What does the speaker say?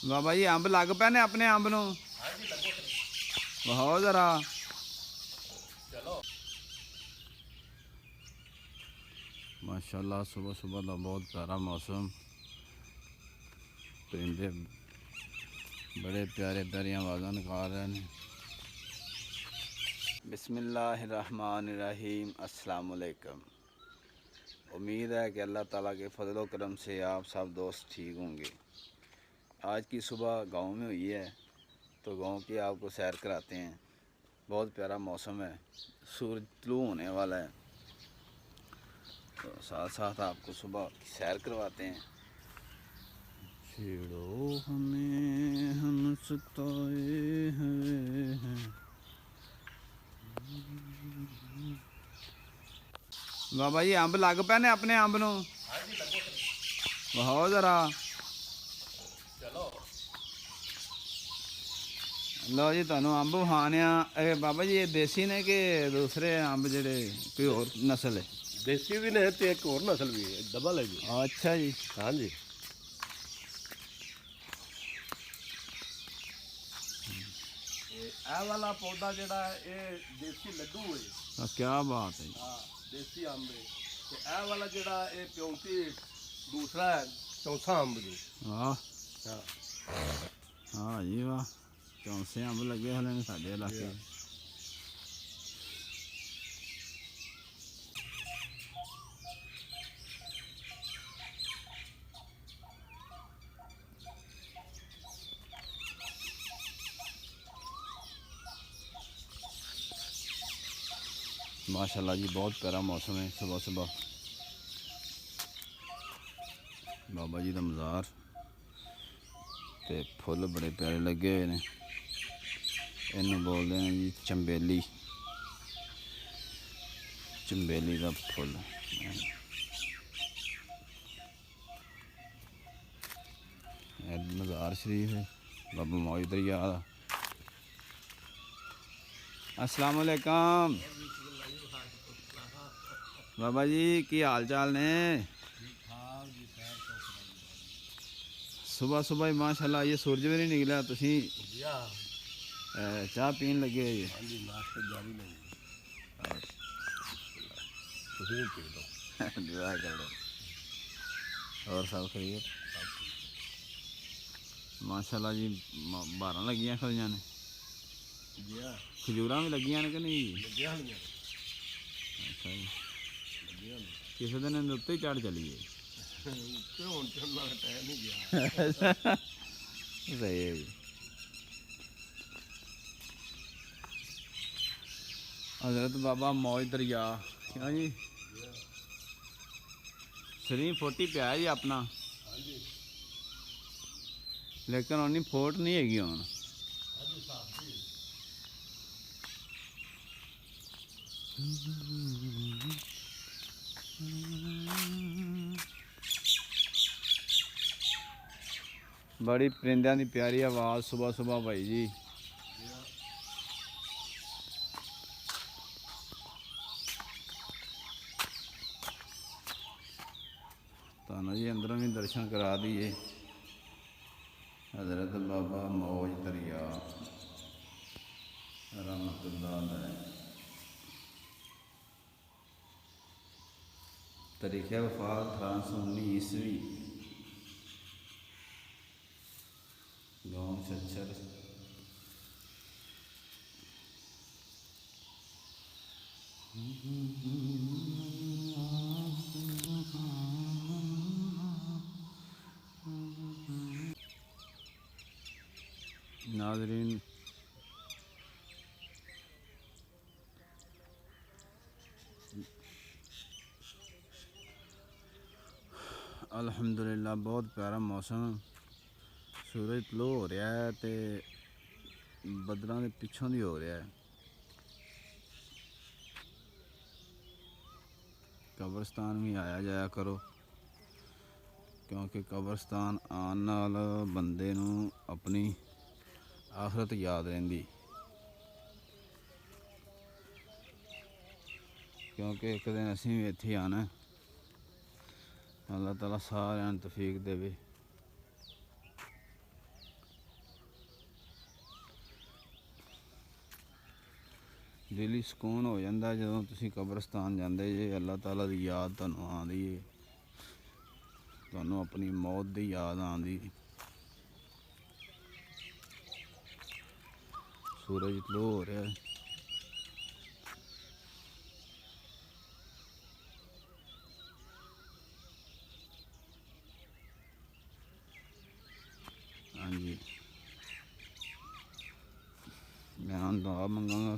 बाबा जी अंब लग पे ने अपने अंब नू बहाओ जरा। माशाल्लाह सुबह सुबह का बहुत प्यारा मौसम। परिंदे बड़े प्यारे प्यारी आवाज़ा निकाल रहे हैं। बिस्मिल्लाहिर्रहमानिर्रहीम। अस्सलाम वालेकुम। उम्मीद है कि अल्लाह ताला के फजल करम से आप सब दोस्त ठीक होंगे। आज की सुबह गांव में हुई है तो गांव की आपको सैर कराते हैं। बहुत प्यारा मौसम है, सूरज तुलू होने वाला है तो साथ साथ आपको सुबह की सैर करवाते हैं। छेड़ो हमें हम सताए हैं। बाबा जी अंब लग पे ने अपने अंब नू बहाओ जरा। लो जी तुहानू अंब विखाने आ। बाबा जी ये देसी ने कि दूसरे अंब जेडे कोई और नस्ल है? देसी भी ने तो एक और नस्ल भी है, डबल है जी। अच्छा जी। हाँ जी। ए वाला पौधा जड़ा ये देसी लड्डू है। क्या बात है। हाँ देसी अंब है। ते ए वाला जड़ा ये प्योंती दूसरा है, चौथा अंब जी। वाह हाँ हाँ जी वाह। चौंसे अंब लगे हले ने साडे इलाके। माशाल्लाह जी बहुत प्यारा मौसम है। सुबह सुबह बाबा जी का मज़ार ते फुल बड़े प्यारे लगे हुए हैं। इन्हू बोलते हैं जी चंबेली। चंबेली का फुल मज़ार शरीफ है बाबा मौज दरिया का। अस्सलाम वालेकुम बाबा जी, की हाल चाल ने? सुबह सुबह ही माशाल्लाह ये सूरज भी नहीं निकला, तुसी चाह पीन लगे जी? हाँ जी, नाश्ते जारी नहीं। दुआ कर लो। और सब खैरियत? माशाल्लाह जी बारां लगियां खलियां ने। खजूरां भी लगियां ने कि नहीं? अच्छा जी। किसी दिन इन्हें उत्ते ही चढ़ चलीए। सही है जी। हजरत बाबा मौज दरिया क्यों जी? शरीर फोटी पिया जी अपना, लेकिन उन्नी फोट नहीं हैगी हुण। बड़ी परिंदियां की प्यारी आवाज़ सुबह सुबह भाई जी। ताना जी अंदरों भी दर्शन करा दिए। हजरत बाबा मौज दरिया रहमतुल्लाह अलैह। तारीख़ वफ़ात 1819 ईस्वी। गाँव छच्छर। नाज़रीन अल्हम्दुलिल्लाह बहुत प्यारा मौसम। सूरज तलो हो रहा है तो बदलों के पिछों भी हो रहा है। कब्रस्तान भी आया जाया करो, क्योंकि कब्रस्तान आने नाल बंदे नूं अपनी आखरत याद रहिंदी। क्योंकि एक दिन असीं भी इत्थे आना है। अल्लाह ताला सारिआं नूं तौफीक देवे। दिली ਸਕੂਨ ਹੋ ਜਾਂਦਾ ਜਦੋਂ ਤੁਸੀਂ ਕਬਰਸਤਾਨ ਜਾਂਦੇ ਜੇ ਅੱਲਾਹ ਤਾਲਾ ਦੀ ਯਾਦ ਤੁਹਾਨੂੰ ਆਉਂਦੀ ਹੈ ਤੁਹਾਨੂੰ ਆਪਣੀ ਮੌਤ ਦੀ ਯਾਦ ਆਉਂਦੀ ਸੂਰਜ ਤਲੋ ਹੋ ਰਿਹਾ ਹੈ हाँ जी मैं दुआ मंगांगा